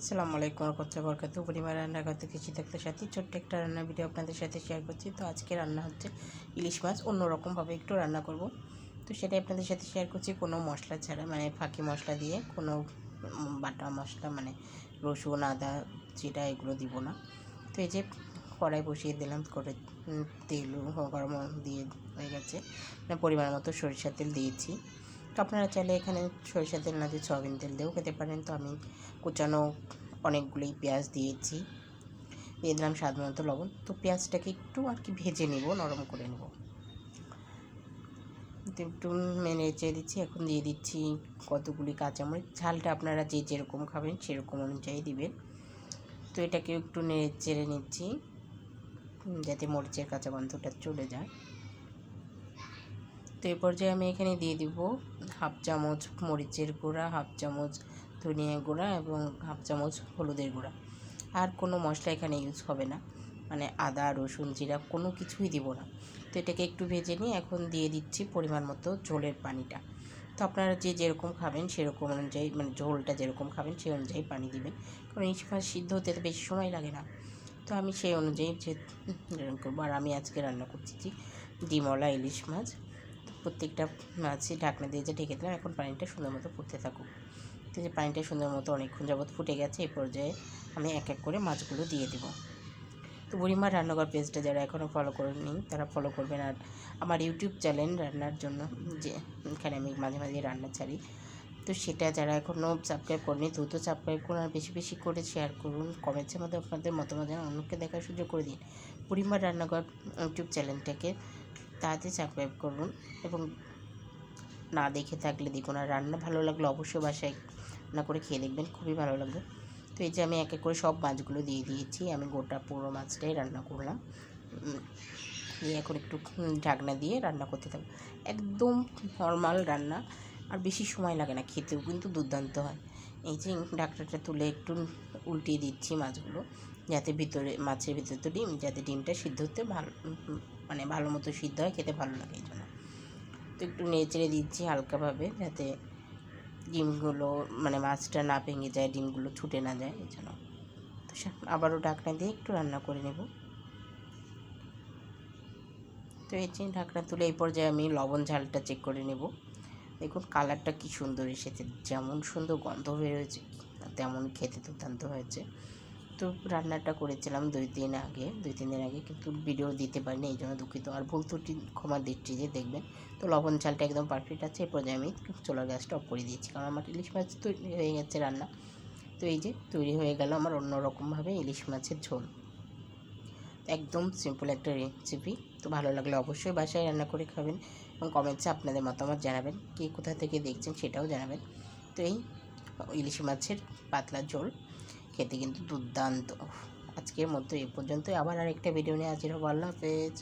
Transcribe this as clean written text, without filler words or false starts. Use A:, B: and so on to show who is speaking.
A: আসসালামু আলাইকুম ওয়া বারাকাতুহু। পরিবার রান্নাঘর থেকে শীতাক্ত সাথী ছোট্ট একটা রান্নার ভিডিও আপনাদের সাথে শেয়ার করছি। তো আজকে রান্না হচ্ছে ইলিশ মাছ, অন্যরকমভাবে একটু রান্না করব। তো সেটাই আপনাদের সাথে শেয়ার করছি, কোনো মশলা ছাড়া, মানে ফাঁকি মশলা দিয়ে, কোনো বাটা মশলা মানে রসুন আদা জিরা এগুলো দিব না। তো এই যে কড়াই বসিয়ে দিলাম, করে তেল গরম দিয়ে হয়ে গেছে, পরিমাণ মতো সরিষার তেল দিয়েছি। তো আপনারা চাইলে এখানে সরিষার তেল না দিয়ে সয়াবিন তেল দিয়েও খেতে পারেন। তো আমি কুচানো অনেকগুলোই পেঁয়াজ দিয়েছি, দিয়ে দিলাম স্বাদ মতো লবণ। তো পেঁয়াজটাকে একটু আর কি ভেজে নেব, নরম করে নেব। তো একটু নেড়ে চেড়ে দিচ্ছি। এখন দিয়ে দিচ্ছি কতগুলি কাঁচামরিচ, ঝালটা আপনারা যে যেরকম খাবেন সেরকম অনুযায়ী দিবেন। তো এটাকে একটু নেড়ে চেড়ে নিচ্ছি যাতে মরিচের কাঁচা গন্ধটা চলে যায়। তো এই পর্যায়ে আমি এখানে দিয়ে দিব হাফ চামচ মরিচের গুঁড়া, হাফ চামচ ধনিয়া গুঁড়া এবং হাফ চামচ হলুদের গুঁড়া। আর কোনো মশলা এখানে ইউজ হবে না, মানে আদা রসুন জিরা কোনো কিছুই দিব না। তো এটাকে একটু ভেজে নিয়ে এখন দিয়ে দিচ্ছি পরিমাণ মতো ঝোলের পানিটা। তো আপনারা যে যেরকম খাবেন সেরকম অনুযায়ী, মানে ঝোলটা যেরকম খাবেন সেই অনুযায়ী পানি দিবেন, কারণ ইলিশ মাছ সিদ্ধ হতে তো বেশি সময় লাগে না। তো আমি সেই অনুযায়ী যে করবো। আর আমি আজকে রান্না করছি ডিমওয়ালা ইলিশ মাছ। প্রত্যেকটা মাছই ঢাকনা দিয়ে যে ঢেকে দিলাম, এখন পানিটা সুন্দর মতো ফুটতে থাকুক। তো যে পানিটা সুন্দর মতো অনেকক্ষণ যাবৎ ফুটে গেছে, এই পর্যায়ে আমি এক এক করে মাছগুলো দিয়ে দেবো। তো বুড়িমার রান্নাঘর পেজটা যারা এখনও ফলো করেননি তারা ফলো করবেন। আর আমার ইউটিউব চ্যানেল রান্নার জন্য, যে এখানে আমি মাঝে মাঝে রান্না ছাড়ি, তো সেটা যারা এখনও সাবস্ক্রাইব করেনি দ্রুত সাবস্ক্রাইব করুন, আর বেশি বেশি করে শেয়ার করুন, কমেন্টসের মধ্যে আপনাদের মতামত জানান, অন্যকে দেখার সুযোগ করে দিন। বুড়িমার রান্নাঘর ইউটিউব চ্যানেলটাকে তাড়াতাড়ি সাবস্ক্রাইব করুন, এবং না দেখে থাকলে দেখুন। আর রান্না ভালো লাগলে অবশ্যই বাসায় রান্না করে খেয়ে দেখবেন, খুবই ভালো লাগবে। তো এই যে আমি এক এক করে সব মাছগুলো দিয়ে দিয়েছি, আমি গোটা পুরো মাছটাই রান্না করলাম। দিয়ে এখন একটু ঢাকনা দিয়ে রান্না করতে থাকবো। একদম নর্মাল রান্না, আর বেশি সময় লাগে না, খেতেও কিন্তু দুর্দান্ত হয়। এই যে ঢাকনাটা তুলে একটু উল্টিয়ে দিচ্ছি মাছগুলো, যাতে ভিতরে মাছের ভিতরে তো ডিম, যাতে ডিমটা সিদ্ধ হতে ভালো, মানে ভালো মতো সিদ্ধ হয়, খেতে ভালো লাগে এই জন্য। তো একটু নেড়ে চেড়ে দিচ্ছি হালকাভাবে, যাতে ডিমগুলো, মানে মাছটা না ভেঙে যায়, ডিমগুলো ছুটে না যায় এই জন্য। তো আবারও ঢাকনা দিয়ে একটু রান্না করে নেব। তো এই যে ঢাকনা তুলে এই পর্যায়ে আমি লবণ ঝালটা চেক করে নেব। দেখুন কালারটা কি সুন্দর এসেছে, যেমন সুন্দর গন্ধ বের হয়েছে তেমন খেতে দুর্দান্ত হয়েছে। তো রান্নাটা করেছিলাম 2-3 দিন আগে, কিন্তু ভিডিও দিতে পারিনি, এই জন্য দুঃখিত। আর ভুল ত্রুটি ক্ষমা দিচ্ছি, যে দেখবেন। তো লবণ ঝালটা একদম পারফেক্ট আছে। এই পর্যায়ে আমি চুলার গ্যাসটা অফ করে দিয়েছি, কারণ আমার ইলিশ মাছ তৈরি হয়ে গেছে রান্না। তো এই যে তৈরি হয়ে গেল আমার অন্যরকমভাবে ইলিশ মাছের ঝোল। একদম সিম্পল একটা রেসিপি। তো ভালো লাগলে অবশ্যই বাসায় রান্না করে খাবেন, এবং কমেন্টসে আপনাদের মতামত জানাবেন, কে কোথা থেকে দেখছেন সেটাও জানাবেন। তো এই ইলিশ মাছের পাতলা ঝোল খেতে কিন্তু দুর্দান্ত। আজকের মতো এ পর্যন্তই, আবার আরেকটা ভিডিও নিয়ে হাজির হবো। আল্লাহ হাফেজ।